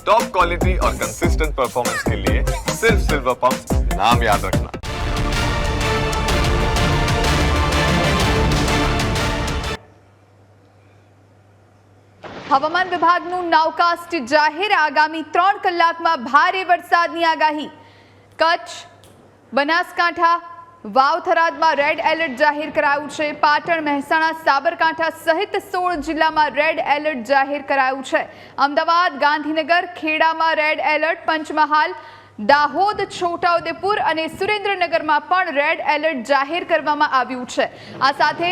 Top quality और consistent performance के लिए सिर्फ सिल्वर पंप नाम याद रखना। હવામાન વિભાગનું નાવકાસ્ટ જાહેર આગામી 3 કલાકમાં ભારે વરસાદની આગાહી. કચ્છ, બનાસકાંઠા, વાવ-થરાદમાં રેડ એલર્ટ જાહેર કરાયું છે. પાટણ, મહેસાણા, સાબરકાંઠા સહિત 16 જિલ્લામાં રેડ એલર્ટ જાહેર કરાયું છે. અમદાવાદ, ગાંધીનગર, ખેડામાં રેડ એલર્ટ. પંચમહાલ, દાહોદ, છોટાઉદેપુર અને સુરેન્દ્રનગરમાં પણ રેડ એલર્ટ જાહેર કરવામાં આવ્યું છે. આ સાથે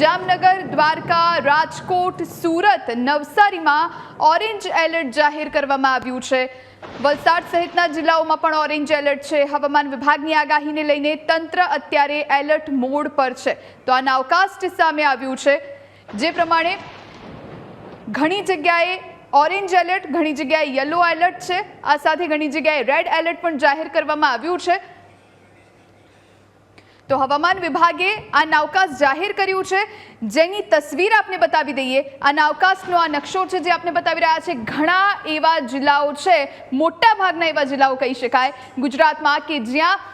જામનગર, દ્વારકા, રાજકોટ, સુરત, નવસારીમાં ઓરેન્જ એલર્ટ જાહેર કરવામાં આવ્યું છે. વલસાડ સહિતના જિલ્લાઓમાં પણ ઓરેન્જ એલર્ટ છે. હવામાન વિભાગની આગાહીને લઈને તંત્ર અત્યારે એલર્ટ મોડ પર છે. તો આ નાવકાસ્ટ સામે આવ્યું છે, જે પ્રમાણે ઘણી જગ્યાએ ઓરેન્જ એલર્ટ, ઘણી જગ્યાએ યલો એલર્ટ છે. આ સાથે ઘણી જગ્યાએ રેડ એલર્ટ પણ જાહેર કરવામાં આવ્યું છે. તો હવામાન વિભાગે આ નાવકાસ્ટ જાહેર કર્યું છે, જેની તસવીર આપને બતાવી દઈએ. આ નાવકાસ્ટનો આ નકશો છે જે આપને બતાવી રહ્યા છે. ઘણા એવા જિલ્લાઓ છે, મોટા ભાગના એવા જિલ્લાઓ કહી શકાય ગુજરાતમાં કે જ્યાં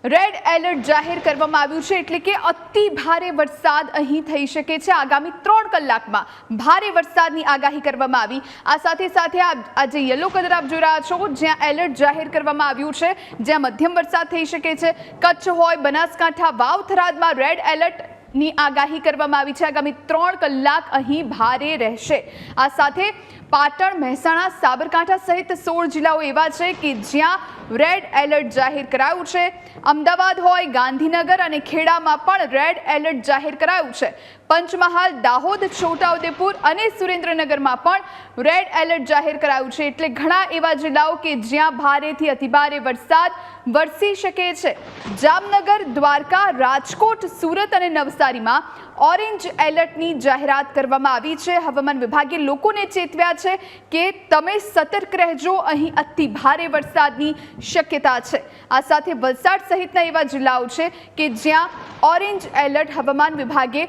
રેડ એલર્ટ જાહેર કરવામાં આવ્યું છે. એટલે કે અતિ ભારે વરસાદ અહીં થઈ શકે છે. આગામી 3 કલાકમાં ભારે વરસાદની આગાહી કરવામાં આવી. આ સાથે સાથે આ જે યલો કલર આપ જોઈ રહ્યા છો, જ્યાં એલર્ટ જાહેર કરવામાં આવ્યું છે, જ્યાં મધ્યમ વરસાદ થઈ શકે છે. કચ્છ હોય, બનાસકાંઠા, વાવ-થરાદમાં રેડ એલર્ટ ની આગાહી કરવામાં આવી છે. આગામી 3 કલાક અહીં ભારે રહેશે. આ સાથે પાટણ, મહેસાણા, સાબરકાંઠા સહિત 16 જિલ્લાઓ એવા છે કે જ્યાં રેડ એલર્ટ જાહેર કરાયું છે. અમદાવાદ હોય, ગાંધીનગર અને ખેડામાં પણ રેડ એલર્ટ જાહેર કરાયું છે. પંચમહાલ, દાહોદ, છોટાઉદેપુર અને સુરેન્દ્રનગરમાં પણ રેડ એલર્ટ જાહેર કરાયું છે. એટલે ઘણા એવા જિલ્લાઓ કે જ્યાં ભારેથી અતિભારે વરસાદ વરસી શકે છે. જામનગર, દ્વારકા, રાજકોટ, સુરત અને નવસારીમાં ઓરેન્જ એલર્ટની જાહેરાત કરવામાં આવી છે. હવામાન વિભાગે લોકોને ચેતવ્યા છે કે તમે સતર્ક રહેજો, અહીં અતિ ભારે વરસાદની શક્યતા છે. આ સાથે વલસાડ સહિતના એવા જિલ્લાઓ છે કે જ્યાં ઓરેન્જ એલર્ટ હવામાન વિભાગે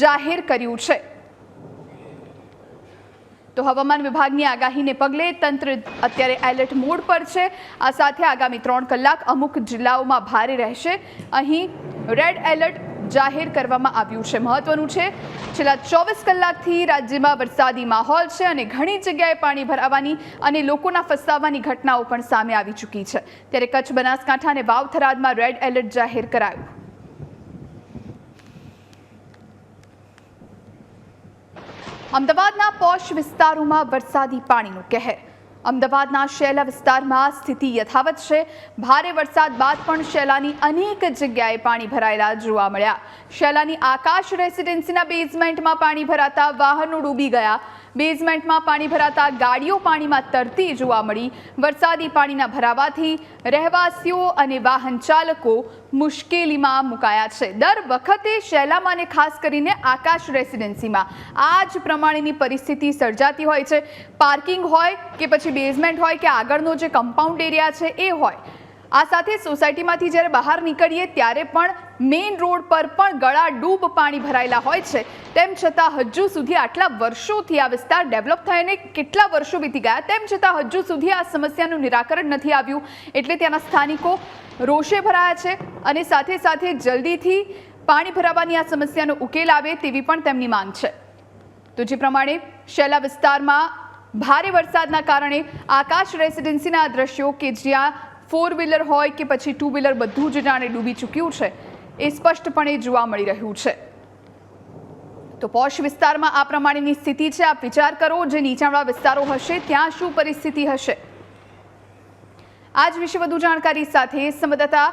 જાહેર કર્યું છે. તો હવામાન વિભાગની આગાહીને પગલે તંત્ર અત્યારે એલર્ટ મોડ પર છે. આ સાથે આગામી 3 કલાક અમુક જિલ્લાઓમાં ભારે રહેશે. અહીં રેડ એલર્ટ જાહેર કરવામાં આવ્યું છે. મહત્વનું છે, છેલ્લા 24 કલાકથી રાજ્યમાં વરસાદી માહોલ છે અને ઘણી જગ્યાએ પાણી ભરાવાની અને લોકોના ફસાવાની ઘટનાઓ પણ સામે આવી ચૂકી છે. ત્યારે કચ્છ, બનાસકાંઠા અને વાવ-થરાદમાં રેડ એલર્ટ જાહેર કરાયું. અમદાવાદના પોશ વિસ્તારોમાં વરસાદી પાણીનો કહેર. અમદાવાદના શેલા વિસ્તારમાં સ્થિતિ યથાવત છે. ભારે વરસાદ બાદ પણ શેલાની અનેક જગ્યાએ પાણી ભરાયેલા જોવા મળ્યા. શેલાની આકાશ રેસિડેન્સીના બેઝમેન્ટમાં પાણી ભરાતા વાહનો ડૂબી ગયા. બેઝમેન્ટમાં પાણી ભરાતા ગાડીઓ પાણીમાં તરતી જોવા મળી. વરસાદી પાણીના ભરાવાથી રહેવાસીઓ અને વાહન ચાલકો મુશ્કેલીમાં મુકાયા છે. દર વખતે શેલામાં અને ખાસ કરીને આકાશ રેસિડેન્સીમાં આ જ પ્રમાણેની પરિસ્થિતિ સર્જાતી હોય છે. પાર્કિંગ હોય કે પછી બેઝમેન્ટ હોય કે આગળનો જે કમ્પાઉન્ડ એરિયા છે એ હોય. આ સાથે સોસાયટીમાંથી જ્યારે બહાર નીકળીએ ત્યારે પણ મેઇન રોડ પર પણ ગળા ડૂબ પાણી ભરાયેલા હોય છે. તેમ છતાં હજુ સુધી આટલા વર્ષોથી આ વિસ્તાર ડેવલપ થઈને કેટલા વર્ષો વીતી ગયા, તેમ છતાં હજુ સુધી આ સમસ્યાનું નિરાકરણ નથી આવ્યું. એટલે ત્યાંના સ્થાનિકો રોષે ભરાયા છે અને સાથે સાથે જલ્દીથી પાણી ભરાવાની આ સમસ્યાનો ઉકેલ આવે તેવી પણ તેમની માંગ છે. તો જે પ્રમાણે શેલા વિસ્તારમાં ભારે વરસાદના કારણે આકાશ રેસિડેન્સીના આ દ્રશ્યો કે જ્યાં 4 વ્હીલર હોય કે પછી 2 વ્હીલર બધું જ જાણે ડૂબી ચૂક્યું છે એ સ્પષ્ટપણે જોવા મળી રહ્યું છે. તો પોશ વિસ્તારમાં આ પ્રમાણેની સ્થિતિ છે. આપ વિચાર કરો, જે નીચાણવાળા વિસ્તારો હશે ત્યાં શું પરિસ્થિતિ હશે. આજ વિશે વધુ જાણકારી સાથે સંવાદદાતા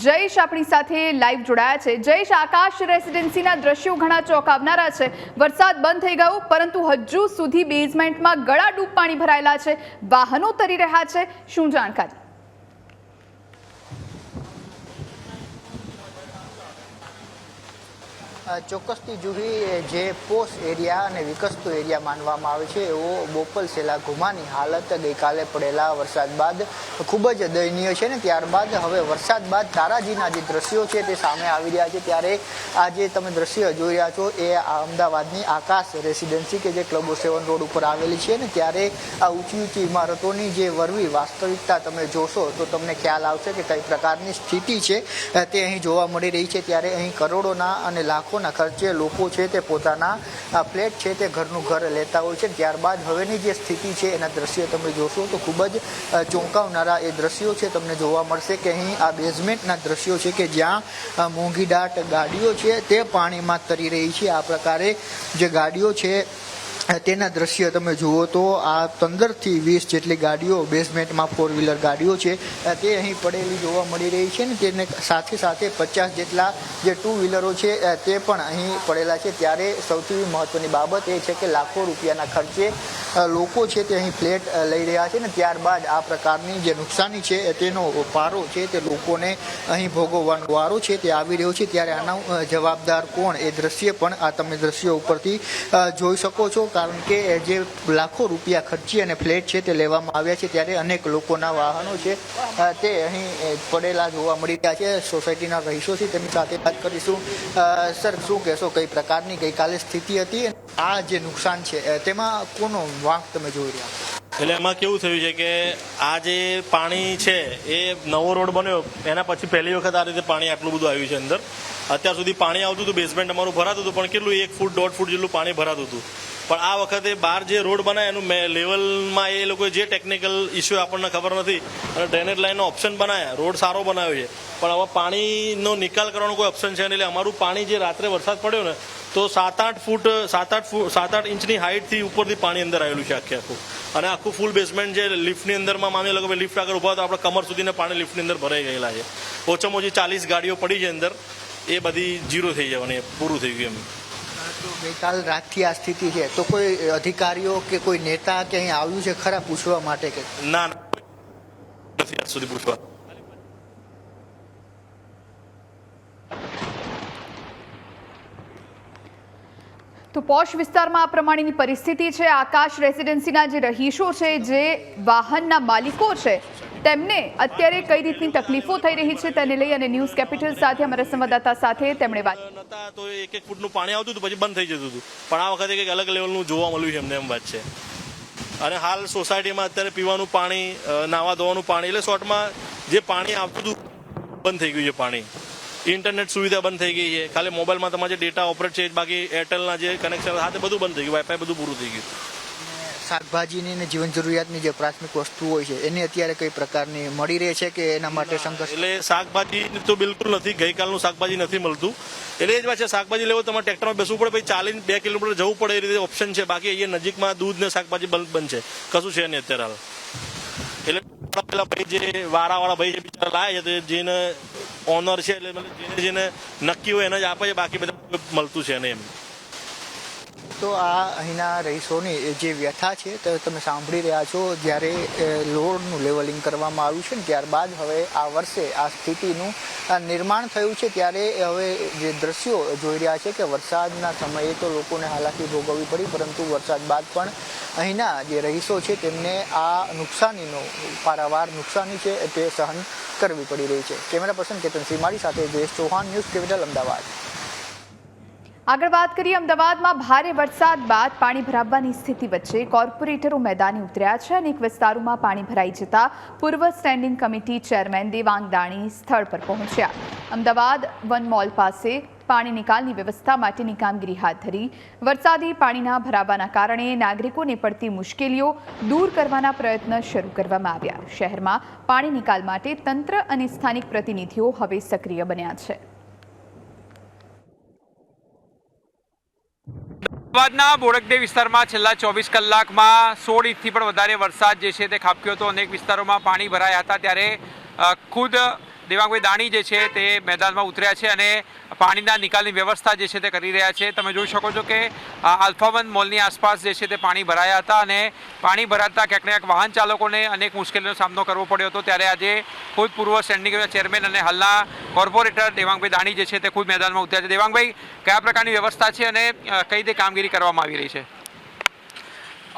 જયેશ આપણી સાથે લાઈવ જોડાયા છે. જયેશ, આકાશ રેસિડેન્સીના દ્રશ્યો ઘણા ચોંકાવનારા છે. વરસાદ બંધ થઈ ગયો પરંતુ હજુ સુધી બેઝમેન્ટમાં ગળાડૂબ પાણી ભરાયેલા છે, વાહનો તરી રહ્યા છે. શું જાણકારી? ચોક્કસથી જુહી જે પોશ એરિયા અને વિકસતો એરિયા માનવામાં આવે છે એવો બોપલ સેલા ઘુમાની હાલત ગઈકાલે પડેલા વરસાદ બાદ ખૂબ જ દયનીય છે ને ત્યારબાદ હવે વરસાદ બાદ તારાજીના જે દ્રશ્યો છે તે સામે આવી રહ્યા છે ત્યારે આ જે તમે દ્રશ્ય જોઈ રહ્યા છો એ અમદાવાદની આકાશ રેસિડેન્સી કે જે ક્લબો 7 રોડ ઉપર આવેલી છે ને ત્યારે આ ઊંચી ઊંચી ઇમારતોની જે વરવી વાસ્તવિકતા તમે જોશો તો તમને ખ્યાલ આવશે કે કઈ પ્રકારની સ્થિતિ છે તે અહીં જોવા મળી રહી છે ત્યારે અહીં કરોડોના અને લાખોના ખર્ચે લોકો છે તે પોતાના ફ્લેટ છે તે ઘરનું ઘર લેતા હોય છે ત્યારબાદ હવેની જે સ્થિતિ છે એના દ્રશ્યો તમે જોશો તો ખૂબ જ ચોંકાવનારા એ દ્રશ્યો છે તમને જોવા મળશે કે અહીં આ બેઝમેન્ટના દ્રશ્યો છે કે જ્યાં મોંઘીદાટ ગાડીઓ છે તે પાણીમાં તરી રહી છે આ પ્રકારે જે ગાડીઓ છે તેના દ્રશ્ય તમે જુઓ તો આ 15થી 20 જેટલી ગાડીઓ બેઝમેન્ટમાં 4 વ્હીલર ગાડીઓ છે તે અહીં પડેલી જોવા મળી રહી છે ને તેને સાથે સાથે 50 જેટલા જે 2 વ્હીલરો છે તે પણ અહીં પડેલા છે ત્યારે સૌથી મહત્વની બાબત એ છે કે લાખો રૂપિયાના ખર્ચે લોકો છે તે અહીં ફ્લેટ લઈ રહ્યા છે ને ત્યારબાદ આ પ્રકારની જે નુકસાની છે તેનો પારો છે તે લોકોને અહીં ભોગવવાનો વારો છે તે આવી રહ્યો છે ત્યારે આનો જવાબદાર કોણ એ દ્રશ્ય પણ આ તમે દ્રશ્યો ઉપરથી જોઈ શકો છો કારણ કે જે લાખો રૂપિયા ખર્ચી અને ફ્લેટ છે તે લેવામાં આવ્યા છે ત્યારે અનેક લોકોના વાહનો છે તે અહીં પડેલા જોવા મળી રહ્યા છે સોસાયટીના રહીશો છે તેમની સાથે વાત કરીશું સર શું કહેશો કઈ પ્રકારની ગઈકાલે સ્થિતિ હતી આ જે નુકસાન છે તેમાં કોનો વાંક તમે જોઈ રહ્યા એટલે એમાં કેવું થયું છે કે આ જે પાણી છે એ નવો રોડ બન્યો એના પછી પહેલી વખત આ રીતે પાણી આટલું બધું આવ્યું છે અંદર અત્યાર સુધી પાણી આવતું હતું બેઝમેન્ટ અમારું ભરાતું હતું પણ કેટલું 1 ફૂટ 1.5 ફૂટ જેટલું પાણી ભરાતું હતું પણ આ વખતે બહાર જે રોડ બનાવ્યા એનું લેવલમાં એ લોકોએ જે ટેકનિકલ ઇસ્યુ આપણને ખબર નથી અને ડ્રેનેજ લાઇનનો ઓપ્શન બનાવ્યા રોડ સારો બનાવ્યો છે પણ હવે પાણીનો નિકાલ કરવાનો કોઈ ઓપ્શન છે નહીં એટલે અમારું પાણી જે રાત્રે વરસાદ પડ્યો ને તો 7-8 ઇંચની હાઇટથી ઉપરથી પાણી અંદર આવેલું છે આખું અને આખું ફૂલ બેઝમેન્ટ જે લિફ્ટની અંદરમાં માની લો કે લિફ્ટ આગળ ઉભા તો આપણે કમર સુધીને પાણી લિફ્ટની અંદર ભરાઈ ગયેલા છે ઓછામાં ઓછી 40 ગાડીઓ પડી છે અંદર એ બધી જીરો થઈ જવાની પૂરું થઈ ગયું એમ તો ગઈકાલ રાતથી આ સ્થિતિ છે તો કોઈ અધિકારીઓ કે કોઈ નેતા કે અહીં આવ્યું છે ખરા પૂછવા માટે કે ના નથી આજ સુધી પૂછવા તો પોશ વિસ્તારમાં આ પ્રમાણેની પરિસ્થિતિ છે આકાશ રેસિડેન્સીના જે રહીશો છે જે વાહનના માલિકો છે તેમને અત્યારે કઈ રીતની તકલીફો થઈ રહી છે તેને લઈ અને ન્યૂઝ કેપિટલ સાથે અમારા સંવાદદાતા સાથે તેમણે વાત નતા તો 1-1 ફૂટનું પાણી આવતું હતું પછી બંધ થઈ જતું હતું પણ આ વખતે કંઈક અલગ લેવલનું જોવા મળ્યું છે એમને એમ વાત છે અને હાલ સોસાયટીમાં અત્યારે પીવાનું પાણી નાવા ધોવાનું પાણી એટલે શોર્ટમાં જે પાણી આવતું હતું બંધ થઈ ગયું છે પાણી ઇન્ટરનેટ સુવિધા બંધ થઈ ગઈ છે ખાલી મોબાઈલમાં તમારે જે ડેટા ઓપરેટ છે બાકી એરટેલના જે કનેક્શન સાથે બધું બંધ થઈ ગયું વાઈફાઈ બધું પૂરું થઈ ગયું શાકભાજીની અને જીવન જરૂરિયાતની જે પ્રાથમિક વસ્તુ હોય છે એની અત્યારે કઈ પ્રકારની મળી રહે છે કે એના માટે સંઘર્ષ એટલે શાકભાજી તો બિલકુલ નથી ગઈકાલનું શાકભાજી નથી મળતું એટલે એ જ વાત છે શાકભાજી લેવો તમારે ટ્રેક્ટરમાં બેસવું પડે પછી ચાલીને 2 કિલોમીટર જવું પડે એ રીતે ઓપ્શન છે બાકી અહીંયા નજીકમાં દૂધ ને શાકભાજી બંધ છે કશું છે નહીં અત્યારે હાલ એટલે પેલા ભાઈ જે વાળાવાળા ભાઈ છે બિચારા લાવે છે જેને ઓનર છે એટલે જેને નક્કી હોય એને જ આપે છે બાકી બધા મળતું છે ને એમ તો આ અહીંના રહીશોની જે વ્યથા છે તે તમે સાંભળી રહ્યા છો જ્યારે રોડનું લેવલિંગ કરવામાં આવ્યું છે ને ત્યારબાદ હવે આ વર્ષે આ સ્થિતિનું નિર્માણ થયું છે ત્યારે હવે જે દ્રશ્યો જોઈ રહ્યા છે કે વરસાદના સમયે તો લોકોને હાલાકી ભોગવવી પડી પરંતુ વરસાદ બાદ પણ અહીંના જે રહીશો છે તેમને આ નુકસાનીનો પારાવાર નુકસાની છે તે સહન કરવી પડી રહી છે કેમેરા પર્સન કેતન સિમારી સાથે જયેશ ચૌહાણ ન્યૂઝ કેપિટલ અમદાવાદ આગળ વાત કરીએ અમદાવાદમાં ભારે વરસાદ બાદ પાણી ભરાવવાની સ્થિતિ વચ્ચે કોર્પોરેટરો મેદાને ઉતર્યા છે અનેક વિસ્તારોમાં પાણી ભરાઈ જતા પૂર્વ standing committee chairman Devang Dani સ્થળ પર પહોંચ્યા અમદાવાદ વન મોલ પાસે પાણી નિકાલની વ્યવસ્થા માટેની કામગીરી હાથ ધરી વરસાદી પાણીના ભરાવાના કારણે નાગરિકોને પડતી મુશ્કેલીઓ દૂર કરવાના પ્રયત્ન શરૂ કરવામાં આવ્યા શહેરમાં પાણી નિકાલ માટે તંત્ર અને સ્થાનિક પ્રતિનિધિઓ હવે સક્રિય બન્યા છે અમદાવાદના બોડકદેવ વિસ્તારમાં છેલ્લા 24 કલાકમાં 16 ઇંચથી પણ વધારે વરસાદ જે છે તે ખાબક્યો હતો અનેક વિસ્તારોમાં પાણી ભરાયા હતા ત્યારે ખુદ દેવાંગભાઈ દાણી જે છે તે મેદાનમાં ઉતર્યા છે અને પાણીના નિકાલની વ્યવસ્થા જે છે તે કરી રહ્યા છે. તમે જોઈ શકો છો કે આલ્ફા-1 મોલની આસપાસ જે છે તે પાણી ભરાયા હતા અને પાણી ભરાતા ક્યાંક ને ક્યાંક વાહન ચાલકોને અનેક મુશ્કેલીનો સામનો કરવો પડ્યો હતો. ત્યારે આજે ભૂતપૂર્વ સ્ટેન્ડિંગ ચેરમેન અને હાલના કોર્પોરેટર દેવાંગભાઈ દાણી જે છે તે ખુદ મેદાનમાં ઉતર્યા છે. દેવાંગભાઈ, કયા પ્રકારની વ્યવસ્થા છે અને કઈ રીતે કામગીરી કરવામાં આવી રહી છે?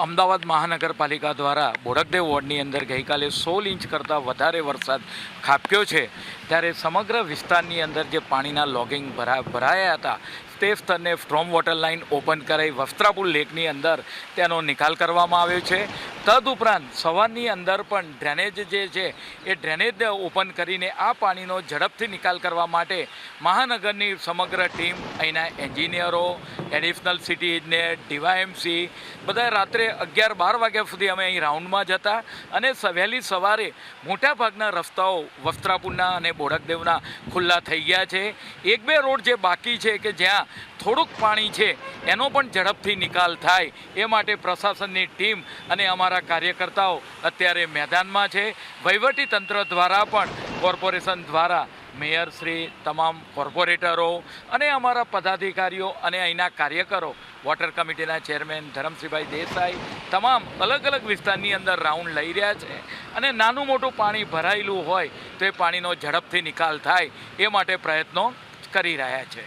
અમદાવાદ મહાનગરપાલિકા દ્વારા બોડકદેવ વોર્ડની અંદર ગઈકાલે 16 ઇંચ કરતાં વધારે વરસાદ ખાબક્યો છે. ત્યારે સમગ્ર વિસ્તારની અંદર જે પાણીના લોગિંગ ભરાયા હતા તે સ્તરને સ્ટ્રોમ વોટર લાઇન ઓપન કરાવી વસ્ત્રાપુર લેકની અંદર તેનો નિકાલ કરવામાં આવ્યો છે. તદુપરાંત સવારની અંદર પણ ડ્રેનેજ જે છે એ ડ્રેનેજ ઓપન કરીને આ પાણીનો ઝડપથી નિકાલ કરવા માટે મહાનગરની સમગ્ર ટીમ, અહીંના એન્જિનિયરો, એડિશનલ સિટી ઇજનેર, ડીવાયએમસી બધા રાત્રે 11-12 વાગ્યા સુધી અમે અહીં રાઉન્ડમાં જતા અને વહેલી સવારે મોટાભાગના રસ્તાઓ વસ્ત્રાપુરના અને બોડકદેવના ખુલ્લા થઈ ગયા છે. 1-2 રોડ જે બાકી છે કે જ્યાં થોડુંક પાણી છે એનો પણ ઝડપથી નિકાલ થાય એ માટે પ્રશાસનની ટીમ અને અમારા કાર્યકર્તાઓ અત્યારે મેદાનમાં છે. વહીવટી તંત્ર દ્વારા પણ કોર્પોરેશન દ્વારા મેયરશ્રી, તમામ કોર્પોરેટરો અને અમારા પદાધિકારીઓ અને અહીંના કાર્યકરો, વોટર કમિટીના ચેરમેન ધરમસિંહભાઈ દેસાઈ તમામ અલગ અલગ વિસ્તારની અંદર રાઉન્ડ લઈ રહ્યા છે અને નાનું મોટું પાણી ભરાયેલું હોય તો એ પાણીનો ઝડપથી નિકાલ થાય એ માટે પ્રયત્નો કરી રહ્યા છે.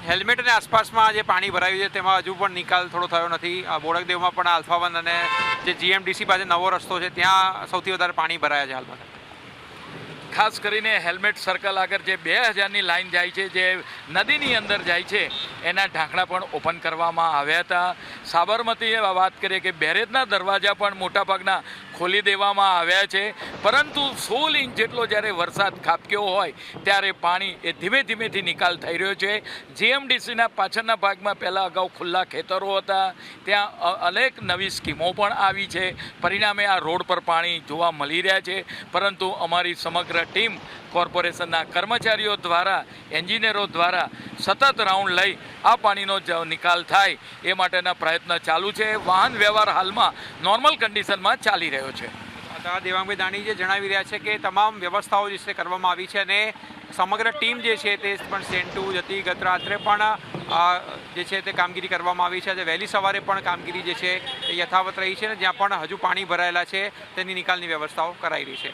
હેલ્મેટ અને આસપાસમાં જે પાણી ભરાયું છે તેમાં હજુ પણ નિકાલ થોડો થયો નથી. બોડકદેવમાં પણ આલ્ફા-1 અને જે જીએમડીસી પાસે નવો રસ્તો છે ત્યાં સૌથી વધારે પાણી ભરાયા છે હાલમાં. ખાસ કરીને હેલ્મેટ સર્કલ આગળ જે 2000ની લાઈન જાય છે, જે નદીની અંદર જાય છે, એના ઢાંકણા પણ ઓપન કરવામાં આવ્યા હતા. સાબરમતીએ વાત કરીએ કે બેરેજના દરવાજા પણ મોટાભાગના ખોલી દેવામાં આવ્યા છે. પરંતુ 16 ઇંચ જેટલો જ્યારે વરસાદ ખાબક્યો હોય ત્યારે પાણી એ ધીમે ધીમેથી નિકાલ થઈ રહ્યો છે. જીએમડીસીના પાછળના ભાગમાં પહેલાં અગાઉ ખુલ્લા ખેતરો હતા, ત્યાં અનેક નવી સ્કીમો પણ આવી છે. પરિણામે આ રોડ પર પાણી જોવા મળી રહ્યા છે. પરંતુ અમારી સમગ્ર ટીમ, કોર્પોરેશનના કર્મચારીઓ દ્વારા, એન્જિનિયરો દ્વારા સતત રાઉન્ડ લઈ આ પાણીનો નિકાલ થાય એ માટેના પ્રયત્ન ચાલુ છે. વાહન વ્યવહાર હાલમાં નોર્મલ કન્ડિશનમાં ચાલી રહ્યો છે. દેવાંગભાઈ દાણી જે જણાવી રહ્યા છે કે તમામ વ્યવસ્થાઓ જે છે કરવામાં આવી છે અને સમગ્ર ટીમ જે છે તે પણ સેન્ટુ જતી ગત રાત્રે પણ જે છે તે કામગીરી કરવામાં આવી છે. આજે વહેલી સવારે પણ કામગીરી જે છે એ યથાવત રહી છે અને જ્યાં પણ હજુ પાણી ભરાયેલા છે તેની નિકાલની વ્યવસ્થાઓ કરાઈ રહી છે.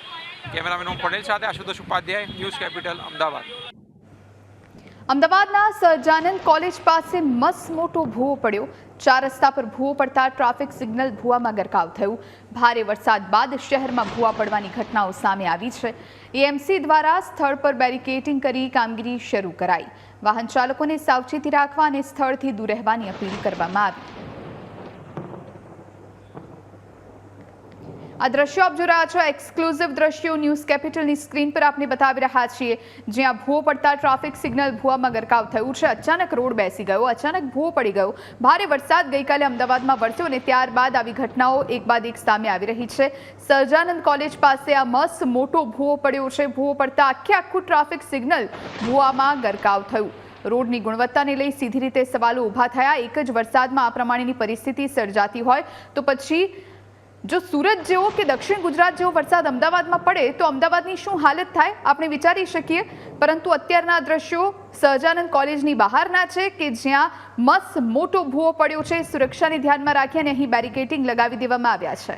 કેમેરામેન ઓમ પટેલ સાથે આશુતોષ ઉપાધ્યાય, ન્યૂઝ કેપિટલ, અમદાવાદ. અમદાવાદના સહજાનંદ કોલેજ પાસે મસમોટો ભૂવો પડ્યો. 4 રસ્તા પર ભૂવો પડતા ટ્રાફિક સિગ્નલ ભૂવામાં ગરકાવ થયું. ભારે વરસાદ બાદ શહેરમાં ભૂવા પડવાની ઘટનાઓ સામે આવી છે. એએમસી દ્વારા સ્થળ પર બેરિકેડિંગ કરી કામગીરી શરૂ કરાઈ. વાહન ચાલકોને સાવચેતી રાખવા અને સ્થળથી દૂર રહેવાની અપીલ કરવામાં આવી. આ દ્રશ્યો આપ જોઈ રહ્યા છો, એક્સક્લુઝિવ દ્રશ્યો ન્યૂઝ કેપિટલની સ્ક્રીન પર આપને બતાવી રહ્યા છીએ. જ્યાં ભૂવો પડતા ટ્રાફિક સિગ્નલ ભૂવામાં ગરકાવ થયું છે. અચાનક રોડ બેસી ગયો, અચાનક ભૂવો પડી ગયો. ભારે વરસાદ ગઈકાલે અમદાવાદમાં વરસ્યો અને ત્યારબાદ આવી ઘટનાઓ એક બાદ એક સામે આવી રહી છે. સહજાનંદ કોલેજ પાસે આ મસ્ત મોટો ભૂવો પડ્યો છે. ભૂવો પડતા આખું ટ્રાફિક સિગ્નલ ભૂવામાં ગરકાવ થયું. રોડની ગુણવત્તાને લઈ સીધી રીતે સવાલો ઊભા થયા. એક જ વરસાદમાં આ પ્રમાણેની પરિસ્થિતિ સર્જાતી હોય તો પછી જો સુરત જેવો કે દક્ષિણ ગુજરાત જેવો વરસાદ અમદાવાદમાં પડે તો અમદાવાદની શું હાલત થાય આપણે વિચારી શકીએ. પરંતુ અત્યારના દ્રશ્યો સહજાનંદ કોલેજની બહારના છે કે જ્યાં મસ્ત મોટો ભૂવો પડ્યો છે. સુરક્ષાને ધ્યાનમાં રાખી અને અહીં બેરિકેડિંગ લગાવી દેવામાં આવ્યા છે.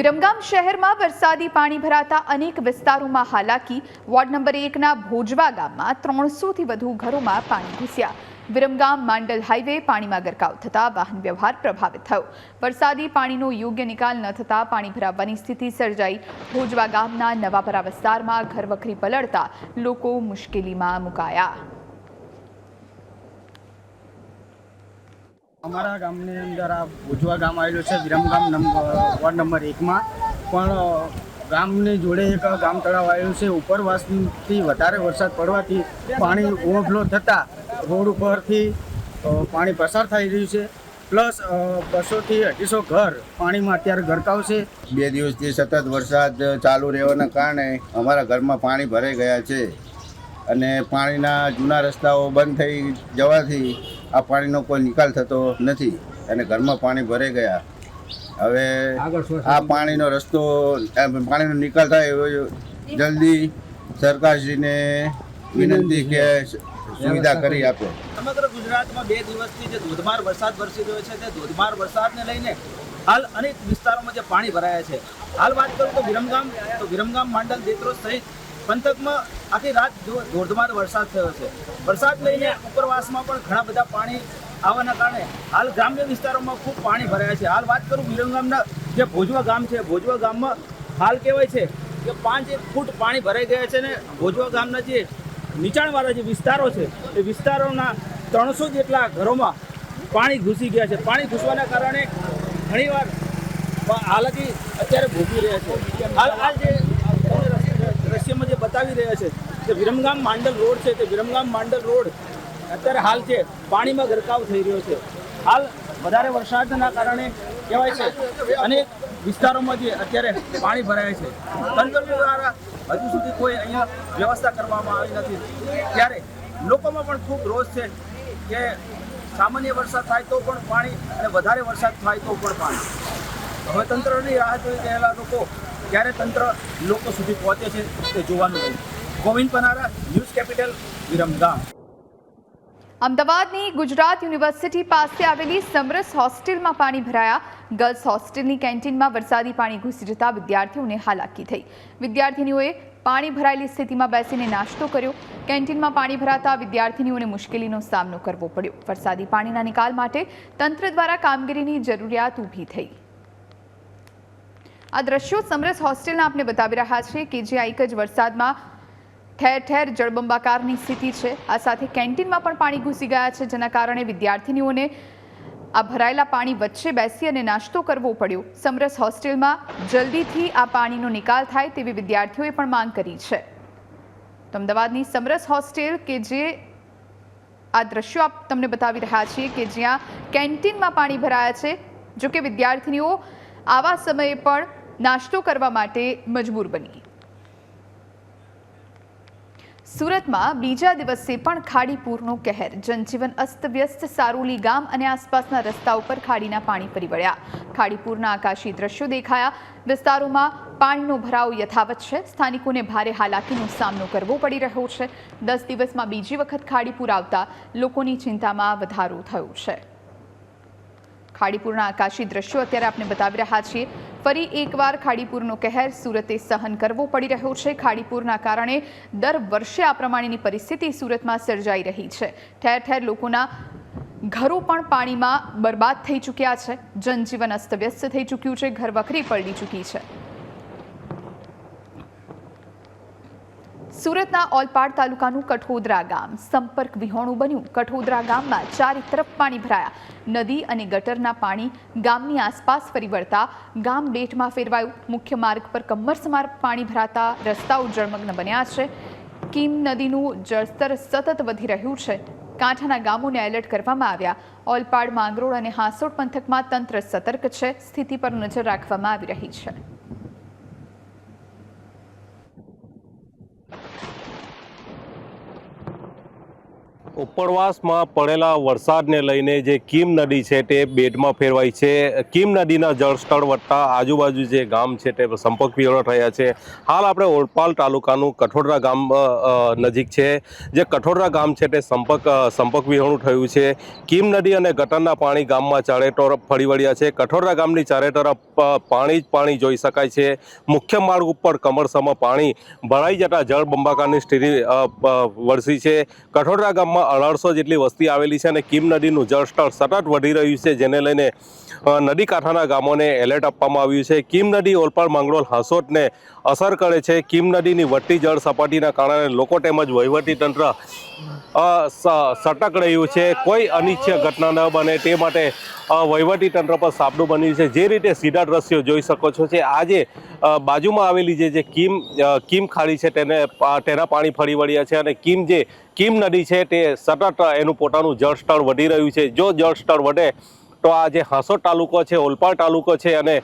વિરમગામ શહેરમાં વરસાદી પાણી ભરાતા અનેક વિસ્તારોમાં હાલાકી. વોર્ડ નંબર 1ના ભોજવા ગામમાં 300થી વધુ ઘરોમાં પાણી ઘૂસ્યા. વિરમગામ માંડલ હાઈવે પાણીમાં ગરકાવ થતાં વાહન વ્યવહાર પ્રભાવિત થયો. વરસાદી પાણીનો યોગ્ય નિકાલ ન થતાં પાણી ભરાવાની સ્થિતિ સર્જાઈ. ભોજવા ગામના નવાપરા વિસ્તારમાં ઘરવખરી પલળતા લોકો મુશ્કેલીમાં મુકાયા. અમારા ગામની અંદર આ ભોજવા ગામ આવેલું છે, વિરમગામ વોર્ડ નંબર 1માં. પણ ગામની જોડે એક ગામ તળાવ આવેલું છે. ઉપરવાસથી વધારે વરસાદ પડવાથી પાણી ઓવરફ્લો થતાં રોડ ઉપરથી પાણી પસાર થઈ રહ્યું છે. પ્લસ 200થી 250 ઘર પાણીમાં અત્યારે ગરકાવ છે. 2 દિવસથી સતત વરસાદ ચાલુ રહેવાના કારણે અમારા ઘરમાં પાણી ભરાઈ ગયા છે અને પાણીના જૂના રસ્તાઓ બંધ થઈ જવાથી આ પાણીનો કોઈ નિકાલ થતો નથી અને ઘરમાં પાણી ભરાઈ ગયા હવે આ પાણીનો રસ્તો પાણીનો નિકાલ થાય એવો જલ્દી સરકારશ્રીને વિનંતી કે સુવિધા કરી આપે. સમગ્ર ગુજરાતમાં 2 દિવસથી જે ધોધમાર વરસાદ વરસી રહ્યો છે તે ધોધમાર વરસાદને લઈને હાલ અનેક વિસ્તારોમાં જે પાણી ભરાયા છે. હાલ વાત કરું તો વિરમગામ માંડલ દેત્રોજ સહિત પંથકમાં આખી રાત ધોધમાર વરસાદ થયો છે. વરસાદ લઈને ઉપરવાસમાં પણ ઘણા બધા પાણી આવવાના કારણે હાલ ગ્રામ્ય વિસ્તારોમાં ખૂબ પાણી ભરાયા છે. હાલ વાત કરું વિરમગામના જે ભોજવા ગામ છે, ભોજવા ગામમાં હાલ કહેવાય છે કે 5 ફૂટ પાણી ભરાઈ ગયા છે અને ભોજવા ગામના જે નીચાણવાળા જે વિસ્તારો છે એ વિસ્તારોના 300 જેટલા ઘરોમાં પાણી ઘૂસી ગયા છે. પાણી ઘૂસવાના કારણે ઘણીવાર હાલાકી અત્યારે ભોગવી રહ્યા છે. હાલ આ જે દ્રશ્યમાં જે બતાવી રહ્યા છે કે વિરમગામ માંડલ રોડ છે તે વિરમગામ માંડલ રોડ અત્યારે હાલ છે પાણીમાં ગરકાવ થઈ રહ્યો છે. હાલ વધારે વરસાદના કારણે કહેવાય છે અનેક વિસ્તારોમાં જે અત્યારે પાણી ભરાય છે. તંત્ર દ્વારા હજુ સુધી કોઈ અહીંયા વ્યવસ્થા કરવામાં આવી નથી. ત્યારે લોકોમાં પણ ખૂબ રોષ છે કે સામાન્ય વરસાદ થાય તો પણ પાણી અને વધારે વરસાદ થાય તો પણ પાણી. હવે તંત્રની રાહ જોઈ રહેલા લોકો ક્યારે તંત્ર લોકો સુધી પહોંચે છે તે જોવાનું રહ્યું. ગોવિંદ પનારા, ન્યૂઝ કેપિટલ, વિરમગામ. અમદાવાદની ગુજરાત યુનિવર્સિટી પાસે આવેલી સમરસ હોસ્ટેલમાં પાણી ભરાયા. ગર્લ્સ હોસ્ટેલની કેન્ટીનમાં વરસાદી પાણી ઘૂસી જતા વિદ્યાર્થીઓને હાલાકી થઈ. વિદ્યાર્થીનીઓએ પાણી ભરાયેલી સ્થિતિમાં બેસીને નાસ્તો કર્યો. કેન્ટીનમાં પાણી ભરાતા વિદ્યાર્થીનીઓને મુશ્કેલીનો સામનો કરવો પડ્યો. વરસાદી પાણીના નિકાલ માટે તંત્ર દ્વારા કામગીરીની જરૂરિયાત ઊભી થઈ. આ દ્રશ્યો સમરસ હોસ્ટેલના આપણે બતાવી રહ્યા છીએ કે જ્યાં એક જ વરસાદમાં ઠેર ઠેર જળબંબાકારની સ્થિતિ છે. આ સાથે કેન્ટીનમાં પણ પાણી ઘૂસી ગયા છે, જેના કારણે વિદ્યાર્થીનીઓને આ ભરાયેલા પાણી વચ્ચે બેસી અને નાસ્તો કરવો પડ્યો. સમરસ હોસ્ટેલમાં જલ્દીથી આ પાણીનો નિકાલ થાય તેવી વિદ્યાર્થીઓએ પણ માંગ કરી છે. તો અમદાવાદની સમરસ હોસ્ટેલ કે જે આ દ્રશ્યો આપ તમને બતાવી રહ્યા છીએ કે જ્યાં કેન્ટીનમાં પાણી ભરાયા છે. જો કે વિદ્યાર્થીનીઓ આવા સમયે પણ નાસ્તો કરવા માટે મજબૂર બની. સુરતમાં બીજા દિવસે પણ ખાડીપૂરનો કહેર. જનજીવન અસ્તવ્યસ્ત. સારોલી ગામ અને આસપાસના રસ્તા ઉપર ખાડીના પાણી ફરી વળ્યા. ખાડીપૂરના આકાશી દ્રશ્યો દેખાયા. વિસ્તારોમાં પાણીનો ભરાવ યથાવત છે. સ્થાનિકોને ભારે હાલાકીનો સામનો કરવો પડી રહ્યો છે. 10 દિવસમાં બીજી વખત ખાડીપૂર આવતા લોકોની ચિંતામાં વધારો થયો છે. ખાડીપૂરના આકાશી દ્રશ્યો અત્યારે આપણે બતાવી રહ્યા છીએ. ફરી એકવાર ખાડીપૂરનો કહેર સુરતે સહન કરવો પડી રહ્યો છે. ખાડીપૂરના કારણે દર વર્ષે આ પ્રમાણેની પરિસ્થિતિ સુરતમાં સર્જાઈ રહી છે. ઠેર ઠેર લોકોના ઘરો પણ પાણીમાં બરબાદ થઈ ચૂક્યા છે. જનજીવન અસ્તવ્યસ્ત થઈ ચૂક્યું છે. ઘર વખરી પલટી ચૂકી છે. સુરતના ઓલપાડ તાલુકાનું કઠોદરા ગામ સંપર્ક વિહોણું બન્યું. કઠોદરા ગામમાં ચારે તરફ પાણી ભરાયા. નદી અને ગટરના પાણી ગામની આસપાસ ફરી વળતા ગામ બેટમાં ફેરવાયું. મુખ્ય માર્ગ પર કમરસમાર પાણી ભરાતા રસ્તાઓ જળમગ્ન બન્યા છે. કીમ નદીનું જળસ્તર સતત વધી રહ્યું છે. કાંઠાના ગામોને એલર્ટ કરવામાં આવ્યા. ઓલપાડ, માંગરોળ અને હાંસોડ પંથકમાં તંત્ર સતર્ક છે. સ્થિતિ પર નજર રાખવામાં આવી રહી છે. ઉપરવાસમાં પડેલા વરસાદને લઈને જે કીમ નદી છે તે બેટમાં ફેરવાઈ છે. કીમ નદીના જળસ્તર વધતા આજુબાજુ જે ગામ છે તે સંપર્ક વિહોણા થયા છે. હાલ આપણે ઓલપાડ તાલુકાનું કઠોદરા ગામ નજીક છે. જે કઠોદરા ગામ છે તે સંપર્ક વિહોણું થયું છે. કીમ નદી અને ગટરના પાણી ગામમાં ચારે તરફ ફરી વળ્યા છે. કઠોદરા ગામની ચારે તરફ પાણી જ પાણી જોઈ શકાય છે. મુખ્ય માર્ગ ઉપર કમરસમાં પાણી ભરાઈ જતા જળબંબાકારની સ્થિતિ વરસી છે. કઠોદરા ગામમાં 1800 જેટલી વસ્તી આવેલી છે અને કીમ નદીનું જળસ્તર સતત વધી રહ્યું છે, જેને લઈને નદી કાંઠાના ગામોને એલર્ટ આપવામાં આવ્યું છે. કીમ નદી ઓલપાડ, માંગરોળ, હાંસોદને અસર કરે છે. કીમ નદીની વધતી જળ સપાટીના કારણે લોકો તેમજ વહીવટીતંત્ર સતર્ક રહ્યું છે. કોઈ અનિચ્છનીય ઘટના ન બને તે માટે વહીવટીતંત્ર પર સાબદું બન્યું છે. જે રીતે સીધા દ્રશ્યો જોઈ શકો છો છે આજે બાજુમાં આવેલી જે કીમ ખાડી છે તેના પાણી ફરી વળ્યા છે અને કીમ નદી છે તે સતત એનું પોતાનું જળસ્તર વધી રહ્યું છે. જો જળસ્તર વધે તો આ જે હાંસોદ તાલુકો છે, ઓલપાડ તાલુકો છે અને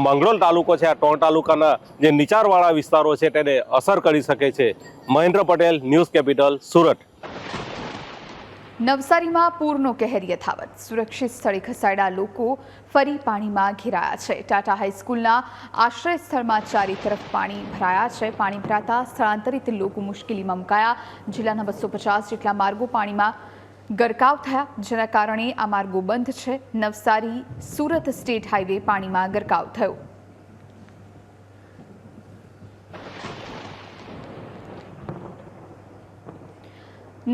માંગરોળ તાલુકો છે, આ 3 તાલુકાના જે નીચાણવાળા વિસ્તારો છે તેને અસર કરી શકે છે. Mahendra Patel, news capital, Surat. નવસારીમાં પૂરનો કહેર યથાવત. સુરક્ષિત સ્થળે ખસેડાયેલા લોકો ફરી પાણીમાં ઘેરાયા છે. ટાટા હાઈસ્કૂલના આશ્રય સ્થળમાં ચારે તરફ પાણી ભરાયા છે. પાણી ભરાતા સ્થળાંતરિત લોકો મુશ્કેલીમાં મુકાયા. જિલ્લાના 250 જેટલા માર્ગો પાણીમાં ગરકાવ થયા, જેના કારણે આ માર્ગો બંધ છે. નવસારી સુરત સ્ટેટ હાઈવે પાણીમાં ગરકાવ થયો.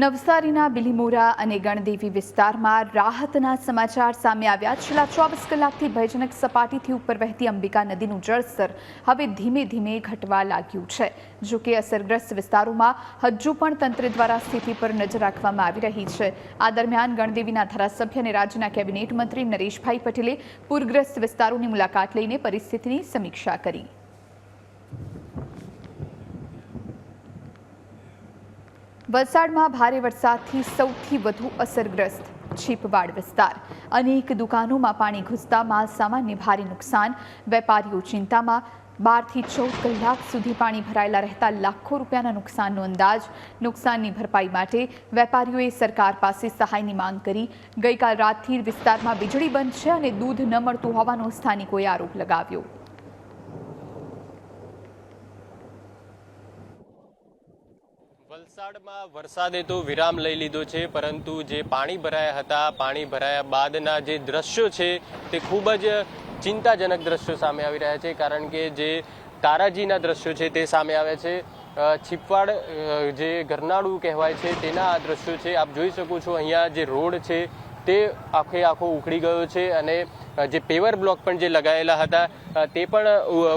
નવસારીના બિલીમોરા અને ગણદેવી વિસ્તારમાં રાહતના સમાચાર સામે આવ્યા. છેલ્લા 24 કલાકથી ભયજનક સપાટીથી ઉપર વહેતી અંબિકા નદીનું જળસ્તર હવે ધીમે ધીમે ઘટવા લાગ્યું છે. જો કે અસરગ્રસ્ત વિસ્તારોમાં હજુ પણ તંત્ર દ્વારા સ્થિતિ પર નજર રાખવામાં આવી રહી છે. આ દરમિયાન ગણદેવીના ધારાસભ્ય અને રાજ્યના કેબિનેટ મંત્રી નરેશભાઈ પટેલે પૂરગ્રસ્ત વિસ્તારોની મુલાકાત લઈને પરિસ્થિતિની સમીક્ષા કરી. વલસાડમાં ભારે વરસાદથી સૌથી વધુ અસરગ્રસ્ત છીપવાડ વિસ્તાર. અનેક દુકાનોમાં પાણી ઘૂસતા માલ સામાનને ભારે નુકસાન. વેપારીઓ ચિંતામાં. 12 થી 14 કલાક સુધી પાણી ભરાયેલા રહેતા લાખો રૂપિયાના નુકસાનનો અંદાજ. નુકસાનની ભરપાઈ માટે વેપારીઓએ સરકાર પાસે સહાયની માંગ કરી. ગઈકાલ રાતથી વિસ્તારમાં વીજળી બંધ છે અને દૂધ ન મળતું હોવાનો સ્થાનિકોએ આરોપ લગાવ્યો. વલસાડમાં વરસાદે તો વિરામ લઈ લીધો છે, પરંતુ જે પાણી ભરાયા હતા, પાણી ભરાયા બાદના જે દ્રશ્યો છે તે ખૂબ જ ચિંતાજનક દ્રશ્યો સામે આવી રહ્યા છે. કારણ કે જે તારાજીના દ્રશ્યો છે તે સામે આવ્યા છે. છીપવાડ જે ગરનાળું કહેવાય છે તેના આ દ્રશ્યો છે. આપ જોઈ શકો છો અહીંયા જે રોડ છે તે આખો ઉખડી ગયો છે અને જે પેવર બ્લોક પણ જે લગાવેલા હતા તે પણ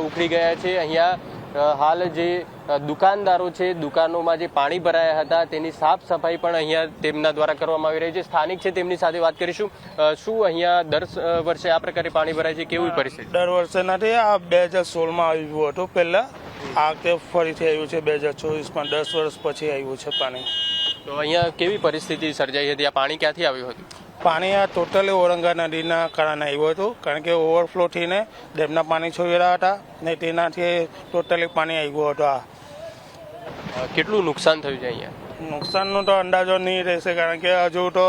ઉખડી ગયા છે. અહીંયા હાલ જે દુકાનદારો છે, દુકાનોમાં જે પાણી ભરાયા હતા તેની સાફ સફાઈ પણ અહીંયા તેમના દ્વારા કરવામાં આવી રહી છે. સ્થાનિક છે તેમની સાથે વાત કરીશું. શું અહીંયા દર વર્ષે આ પ્રકારે પાણી ભરાય છે? કેવી પરિસ્થિતિ? દર વર્ષે નથી, આ 2016માં આવ્યું હતું પહેલા, આ વખતે ફરીથી આવ્યું છે 2024માં. 10 વર્ષ પછી આવ્યું છે પાણી. તો અહીંયા કેવી પરિસ્થિતિ સર્જાઈ હતી? આ પાણી ક્યાંથી આવ્યું હતું? પાણી આ ટોટલી ઔરંગા નદીના કારણે આવ્યું હતું, કારણ કે ઓવરફ્લો થઈને ડેમના પાણી છોડી રહ્યા હતા ને તેનાથી ટોટલી પાણી આવ્યું હતું. કેટલું નુકસાન થયું છે અહીંયા? નુકસાનનો તો અંદાજો નહીં રહેશે, કારણ કે હજુ તો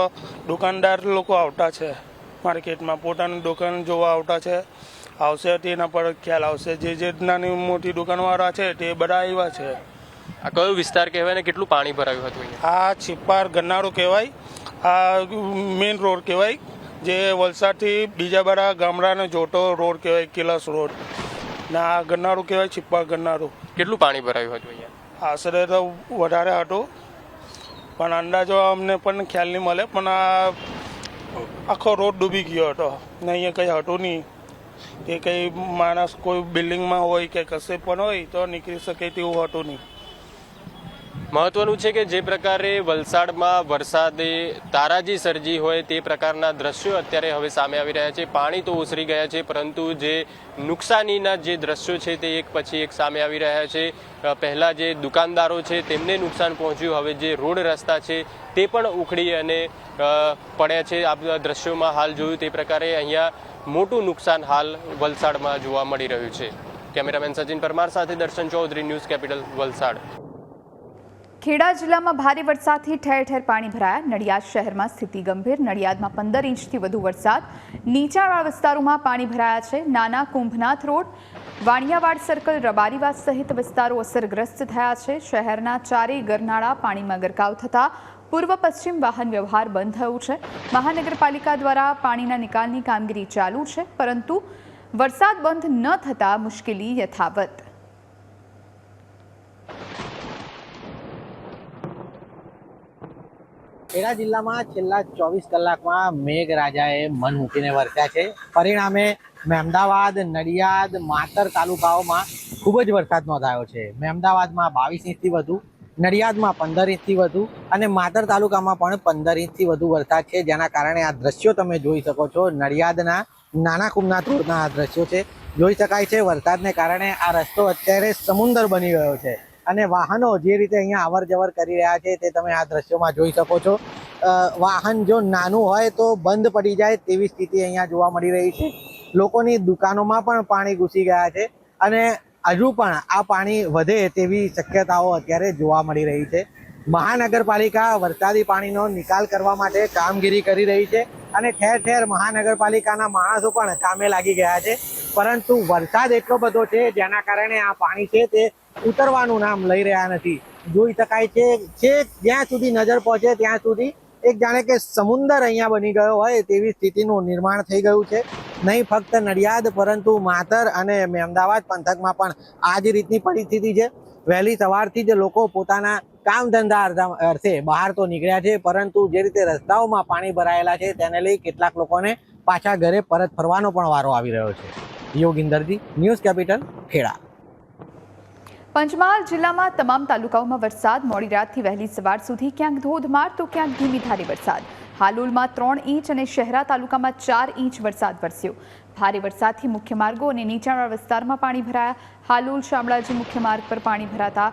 દુકાનદાર લોકો આવતા છે માર્કેટમાં, પોતાની દુકાન જોવા આવતા છે. આવશે તેના પર ખ્યાલ આવશે. જે નાની મોટી દુકાનવાળા છે તે બધા આવ્યા છે. આ કયો વિસ્તાર કહેવાય ને કેટલું પાણી ભરાયું હતું અહીંયા? આ છીપાર ગરનાળું કહેવાય, આ મેઇન રોડ કહેવાય, જે વલસાડથી બીજા બધા ગામડાને જોતો રોડ કહેવાય, કિલસ રોડ. ને આ ગરનાળું કહેવાય છીપાર ગરનાળું. કેટલું પાણી ભરાયું હતું અહીંયા? આશરે તો વધારે હતું, પણ અંદાજો અમને પણ ખ્યાલ નહીં મળે. પણ આ આખો રોડ ડૂબી ગયો હતો ને અહીંયા કંઈ હતું નહીં કે કંઈ માણસ કોઈ બિલ્ડિંગમાં હોય કે કશે પણ હોય તો નીકળી શકે તેવું હતું નહીં. મહત્વનું છે કે જે પ્રકારે વલસાડમાં વરસાદે તારાજી સર્જી હોય તે પ્રકારના દ્રશ્યો અત્યારે હવે સામે આવી રહ્યા છે. પાણી તો ઓસરી ગયા છે, પરંતુ જે નુકસાનીના જે દ્રશ્યો છે તે એક પછી એક સામે આવી રહ્યા છે. પહેલાં જે દુકાનદારો છે તેમને નુકસાન પહોંચ્યું, હવે જે રોડ રસ્તા છે તે પણ ઉખડી અને પડ્યા છે. આ દ્રશ્યોમાં હાલ જોયું તે પ્રકારે અહીંયા મોટું નુકસાન હાલ વલસાડમાં જોવા મળી રહ્યું છે. કેમેરામેન સચિન પરમાર સાથે દર્શન ચૌધરી, ન્યૂઝ કેપિટલ, વલસાડ. ખેડા જિલ્લામાં ભારે વરસાદથી ઠેર ઠેર પાણી ભરાયા. નડિયાદ શહેરમાં સ્થિતિ ગંભીર. નડિયાદમાં 15 ઇંચથી વધુ વરસાદ. નીચાણવાળા વિસ્તારોમાં પાણી ભરાયા છે. નાના કુંભનાથ રોડ, વાણિયાવાડ સર્કલ, રબારીવાસ સહિત વિસ્તારો અસરગ્રસ્ત થયા છે. શહેરના ચારેય ગરનાળા પાણીમાં ગરકાવ થતા પૂર્વ પશ્ચિમ વાહન વ્યવહાર બંધ થયું છે. મહાનગરપાલિકા દ્વારા પાણીના નિકાલની કામગીરી ચાલુ છે, પરંતુ વરસાદ બંધ ન થતા મુશ્કેલી યથાવત. ખેડા જિલ્લામાં છેલ્લા 24 કલાકમાં મેઘરાજાએ મન મૂકીને વરસ્યા છે. પરિણામે મહેમદાવાદ, નડિયાદ, માતર તાલુકાઓમાં ખૂબ જ વરસાદ નોંધાયો છે. મહેમદાવાદમાં 22 ઇંચથી વધુ, નડિયાદમાં 15 ઇંચથી વધુ અને માતર તાલુકામાં પણ 15 ઇંચથી વધુ વરસાદ છે, જેના કારણે આ દ્રશ્યો તમે જોઈ શકો છો. નડિયાદના નાના કુમનાથ રોડના આ દ્રશ્યો છે, જોઈ શકાય છે. વરસાદને કારણે આ રસ્તો અત્યારે સમુદ્ર બની ગયો છે અને વાહનો જે રીતે અહીંયા અવર જવર કરી રહ્યા છે તે તમે આ દ્રશ્યોમાં જોઈ શકો છો. વાહન જો નાનું હોય તો બંધ પડી જાય તેવી સ્થિતિ અહીંયા જોવા મળી રહી છે. લોકોની દુકાનોમાં પણ પાણી ઘૂસી ગયા છે અને હજુ પણ આ પાણી વધે તેવી શક્યતાઓ અત્યારે જોવા મળી રહી છે. મહાનગરપાલિકા વરસાદી પાણીનો નિકાલ કરવા માટે કામગીરી કરી રહી છે અને ઠેર ઠેર મહાનગરપાલિકાના માણસો પણ કામે લાગી ગયા છે, પરંતુ વરસાદ એટલો બધો છે જેના કારણે આ પાણી છે તે ઉતરવાનું નામ લઈ રહ્યા નથી. જોઈ શકાય છે જ્યાં સુધી નજર પહોંચે ત્યાં સુધી એક જાણે કે સમુદ્ર અહીંયા બની ગયો હોય તેવી સ્થિતિનું નિર્માણ થઈ ગયું છે. નહીં ફક્ત નડિયાદ પરંતુ માતર અને મહેમદાવાદ પંથકમાં પણ આ જ રીતની પરિસ્થિતિ છે. વહેલી સવારથી જ લોકો પોતાના કામ ધંધા અર્થે બહાર તો નીકળ્યા છે, પરંતુ જે રીતે રસ્તાઓમાં પાણી ભરાયેલા છે તેને લઈ કેટલાક લોકોને પાછા ઘરે પરત ફરવાનો પણ વારો આવી રહ્યો છે. યોગિંદરજી, ન્યૂઝ કેપિટલ, ખેડા. પંચમહાલ જિલ્લામાં તમામ તાલુકાઓમાં વરસાદ મોડી રાતથી વહેલી સવાર સુધી ક્યાંક ધોધમાર તો ક્યાંક ધીમી ધારે વરસાદ. હાલોલમાં 3 ઇંચ અને શહેરા તાલુકામાં 4 ઇંચ વરસાદ વરસ્યો. ભારે વરસાદથી મુખ્ય માર્ગો અને નીચાણવાળા વિસ્તારમાં પાણી ભરાયા. હાલોલ શામળાજી મુખ્ય માર્ગ પર પાણી ભરાતા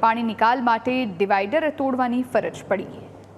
પાણી નિકાલ માટે ડિવાઈડર તોડવાની ફરજ પડી.